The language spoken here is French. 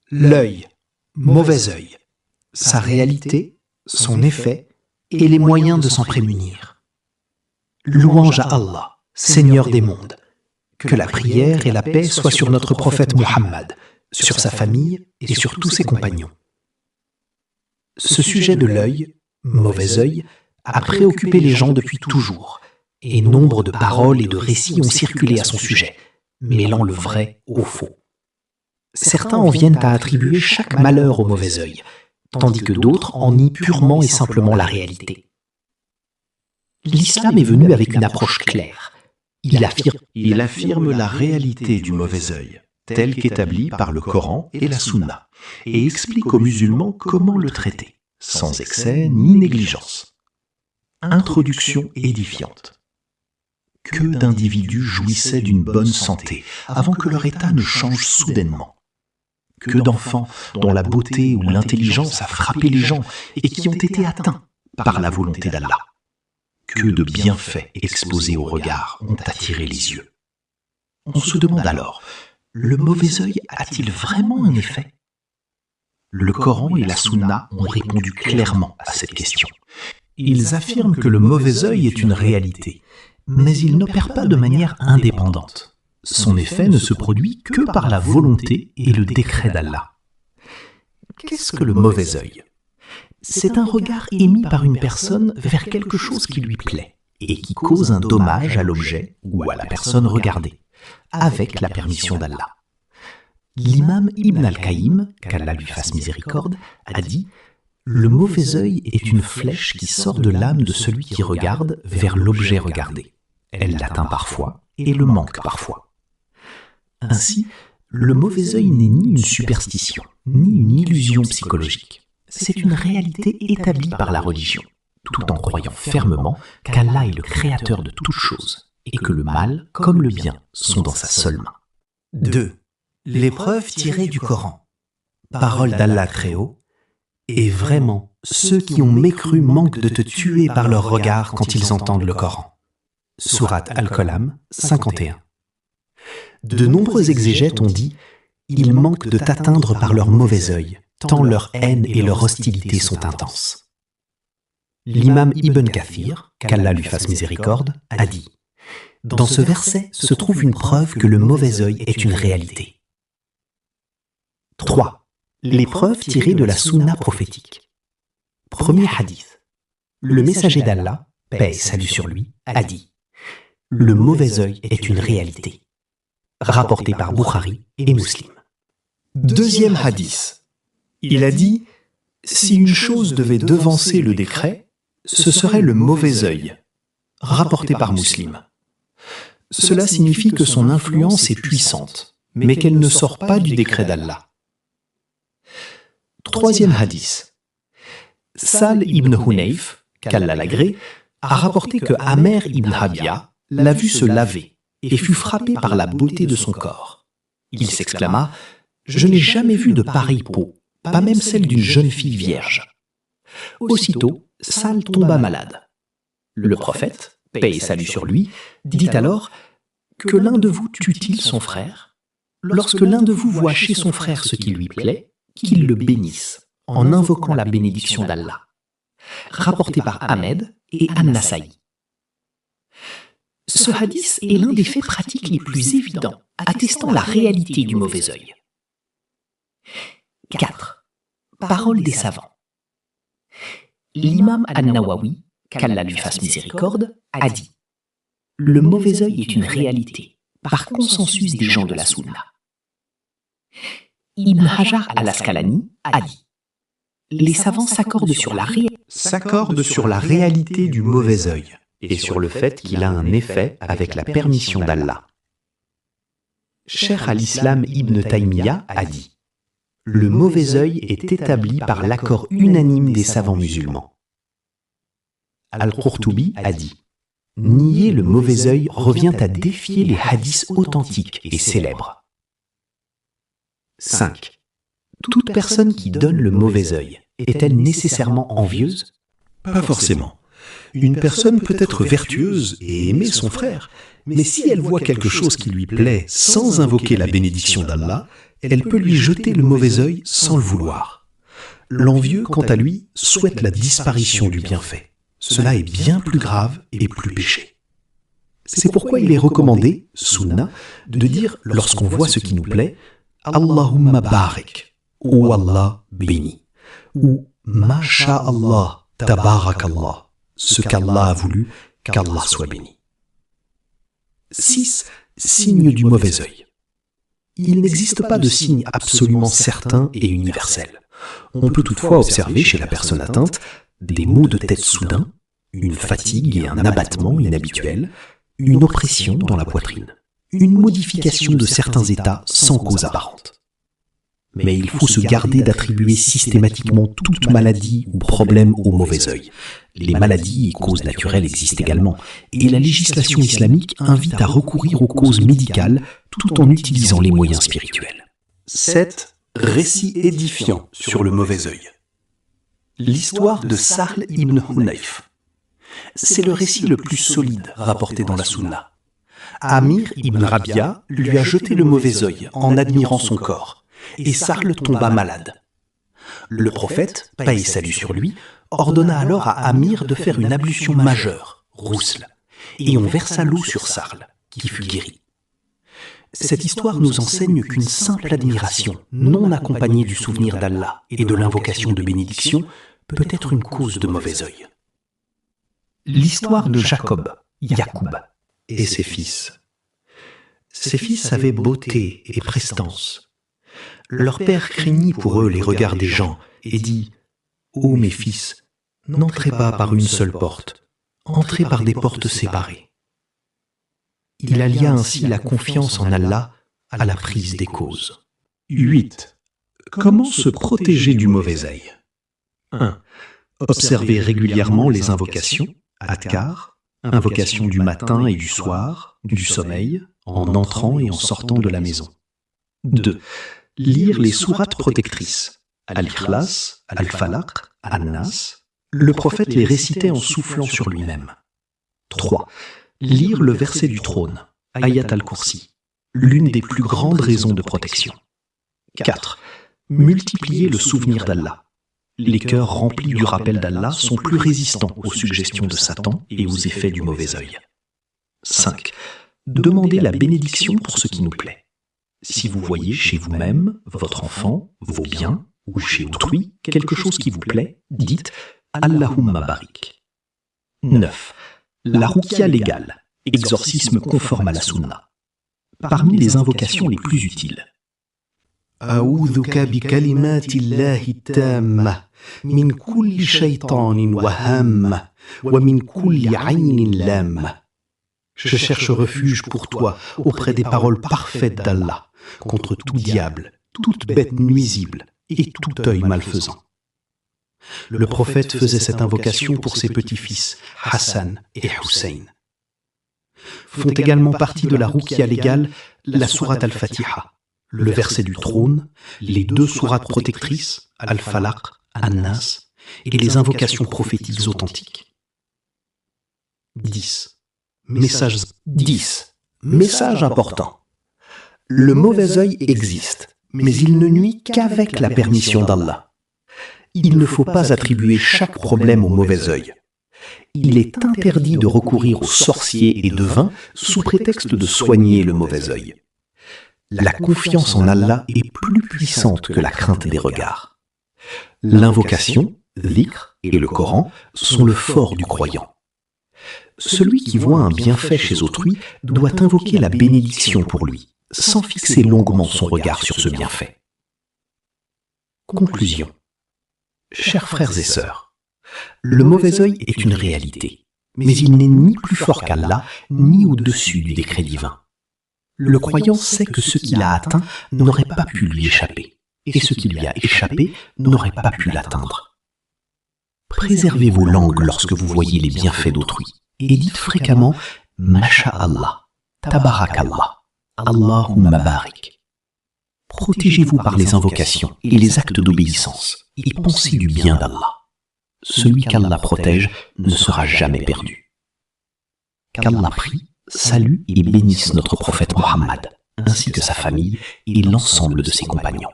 L'œil, mauvais œil, sa réalité, son effet et les moyens de s'en prémunir. Louange à Allah, Seigneur des mondes. Que la prière et la paix soient sur notre prophète Muhammad, sur sa famille et sur tous ses compagnons. Ce sujet de l'œil, mauvais œil, a préoccupé les gens depuis toujours, et nombre de paroles et de récits ont circulé à son sujet, mêlant le vrai au faux. Certains en viennent à attribuer chaque malheur au mauvais œil, tandis que d'autres en nient purement et simplement la réalité. L'islam est venu avec une approche claire. Il affirme la réalité du mauvais œil, telle qu'établie par le Coran et la Sunna, et explique aux musulmans comment le traiter, sans excès ni négligence. Introduction édifiante. Que d'individus jouissaient d'une bonne santé avant que leur état ne change soudainement. Que d'enfants dont la beauté ou l'intelligence a frappé les gens et qui ont été atteints par la volonté d'Allah. Que de bienfaits exposés au regard ont attiré les yeux. On se demande alors, le mauvais œil a-t-il vraiment un effet? Le Coran et la Sunna ont répondu clairement à cette question. Ils affirment que le mauvais œil est une réalité, mais il n'opère pas de manière indépendante. Son effet ne se produit que par la volonté et le décret d'Allah. Qu'est-ce que le mauvais œil? C'est un regard émis par une personne vers quelque chose qui lui plaît et qui cause un dommage à l'objet ou à la personne regardée, avec la permission d'Allah. L'imam Ibn al-Qayyim, qu'Allah lui fasse miséricorde, a dit « Le mauvais œil est une flèche qui sort de l'âme de celui qui regarde vers l'objet regardé. Elle l'atteint parfois et le manque parfois. » Ainsi, le mauvais œil n'est ni une superstition, ni une illusion psychologique. C'est une réalité établie par la religion, tout en croyant fermement qu'Allah est le créateur de toutes choses et que le mal comme le bien sont dans sa seule main. 2. L'épreuve tirée du Coran. Parole d'Allah très haut. Et vraiment, ceux qui ont mécru manquent de te tuer par leur regard quand ils entendent le Coran. Sourate Al-Qalam 51. De nombreux exégètes ont dit « Ils manquent de t'atteindre par leur mauvais œil, tant leur haine et leur hostilité sont intenses. » L'imam Ibn Kathir, qu'Allah lui fasse miséricorde, a dit « Dans ce verset se trouve une preuve que le mauvais œil est une réalité. » 3. L'épreuve tirée de la sunna prophétique. Premier hadith. Le messager d'Allah, paix et salut sur lui, a dit « Le mauvais œil est une réalité. » Rapporté par Bukhari et Muslim. Deuxième hadith. Il a dit « Si une chose devait devancer le décret, ce serait le mauvais œil. » Rapporté par Muslim. Cela signifie que son influence est puissante, mais qu'elle ne sort pas du décret d'Allah. Troisième hadith. Sal ibn Hunayf, qu'Allah l'agrée, a rapporté que Amer ibn Habia l'a vu se laver et fut frappé par la beauté de son corps. Il s'exclama « Je n'ai jamais vu de pareille peau, pas même celle d'une jeune fille vierge. » Aussitôt, Sal tomba malade. Le prophète, paix et salut sur lui, dit alors « Que l'un de vous tue-t-il son frère? Lorsque l'un de vous voit chez son frère ce qui lui plaît, qu'il le bénisse, en invoquant la bénédiction d'Allah. » Rapporté par Ahmed et An-Nasaï. Ce hadith est l'un des faits pratiques les plus évidents, attestant la réalité du mauvais œil. 4. Parole des savants. L'imam An-Nawawi, qu'Allah lui fasse miséricorde, a dit « Le mauvais œil est une réalité, par consensus des gens de la Sunna. » Ibn Hajar al-Asqalani a dit « Les savants s'accordent sur la réalité du mauvais œil et sur le fait qu'il a un effet avec la permission d'Allah. » Cheikh al-Islam Ibn Taymiyyah a dit « Le mauvais œil est établi par l'accord unanime des savants musulmans. » Al-Qurtubi a dit « Nier le mauvais œil revient à défier les hadiths authentiques et célèbres. » 5. Toute personne qui donne le mauvais œil est-elle nécessairement envieuse? Pas forcément. Une personne peut être vertueuse et aimer son frère, mais si elle voit quelque chose qui lui plaît sans invoquer la bénédiction d'Allah, elle peut lui jeter le mauvais œil sans le vouloir. L'envieux, quant à lui, souhaite la disparition du bienfait. Cela est bien plus grave et plus péché. C'est pourquoi il est recommandé, sunna, de dire lorsqu'on voit ce qui nous plaît, Allahumma barik, ou Allah béni, ou Masha'Allah, tabarakallah, ce qu'Allah a voulu, qu'Allah soit béni. 6. Signes du mauvais œil. Il n'existe pas de signe absolument certain et universel. On peut toutefois observer chez la personne atteinte des maux de tête soudains, une fatigue et un abattement inhabituels, une oppression dans la poitrine, une modification de certains états sans cause apparente. Mais il faut se garder d'attribuer systématiquement toute maladie ou problème au mauvais œil. Les maladies et causes naturelles existent également, et la législation islamique invite à recourir aux causes médicales tout en utilisant les moyens spirituels. 7. Récit édifiant sur le mauvais œil. L'histoire de Sahl ibn Hunayf. C'est le récit le plus solide rapporté dans la Sunna. Amir ibn Rabia lui a jeté le mauvais œil en admirant son corps, et Sahl tomba malade. Le prophète, paix et salut sur lui, ordonna alors à Amir de faire une ablution majeure, rousl, et on versa l'eau sur Sahl, qui fut guéri. Cette histoire nous enseigne qu'une simple admiration, non accompagnée du souvenir d'Allah et de l'invocation de bénédiction, peut être une cause de mauvais œil. L'histoire de Jacob, Yacoub, et ses fils. Ces fils avaient beauté et prestance. Leur père craignit pour eux les regards des gens et dit « Ô mes fils, n'entrez pas par une seule porte, entrez par des portes séparées. » Il allia ainsi la confiance en Allah à la prise des causes. 8. Comment se protéger du mauvais œil? 1. Observer régulièrement les invocations, adkar, invocations du matin et du soir, du sommeil, en entrant et en sortant de la maison. 2. Lire les sourates protectrices, Al-Ikhlas, Al-Falaq, An-Nas. Le prophète les récitait en soufflant sur lui-même. 3. Lire le verset du trône, Ayat al-Kursi, l'une des plus grandes raisons de protection. 4. Multiplier le souvenir d'Allah. Les cœurs remplis du rappel d'Allah sont plus résistants aux suggestions de Satan et aux effets du mauvais œil. 5. Demander la bénédiction pour ce qui nous plaît. Si vous voyez chez vous-même, votre enfant, vos biens, ou chez autrui, quelque chose qui vous plaît, dites « Allahumma barik ». 9. La ruqya légale, exorcisme conforme à la sunna. Parmi les invocations les plus utiles. A'udhuka bi kalimatillahi tamma min kulli shaytanin wa hamma wa min kulli aynin lamma. Je cherche refuge pour toi auprès des paroles parfaites d'Allah, contre tout diable, toute bête nuisible et tout œil malfaisant. Le prophète faisait cette invocation pour ses petits-fils, Hassan et Hussein. Font également partie de la ruqya légale la sourate al-Fatiha, le verset du trône, les 2 sourates protectrices, Al-Falaq, An-Nas, et les invocations prophétiques authentiques. 10. Message important. Le mauvais œil existe, mais il ne nuit qu'avec la permission d'Allah. Il ne faut pas attribuer chaque problème au mauvais œil. Il est interdit de recourir aux sorciers et devins sous prétexte de soigner le mauvais œil. La confiance en Allah est plus puissante que la crainte des regards. L'invocation, dhikr et le Coran sont le fort du croyant. Celui qui voit un bienfait chez autrui doit invoquer la bénédiction pour lui, sans fixer longuement son regard sur ce bienfait. Conclusion. Chers frères et sœurs, le mauvais œil est une réalité, mais il n'est ni plus fort qu'Allah, ni au-dessus du décret divin. Le croyant sait que ce qu'il a atteint n'aurait pas pu lui échapper, et ce qui lui a échappé n'aurait pas pu l'atteindre. Préservez vos langues lorsque vous voyez les bienfaits d'autrui, et dites fréquemment « Masha'Allah, Tabarakallah, Allahumma barik ». Protégez-vous par les invocations et les actes d'obéissance, et pensez du bien d'Allah. celui qu'Allah protège ne sera jamais perdu. Qu'Allah prie, salue et bénisse notre prophète Mohammed, ainsi que sa famille et l'ensemble de ses compagnons.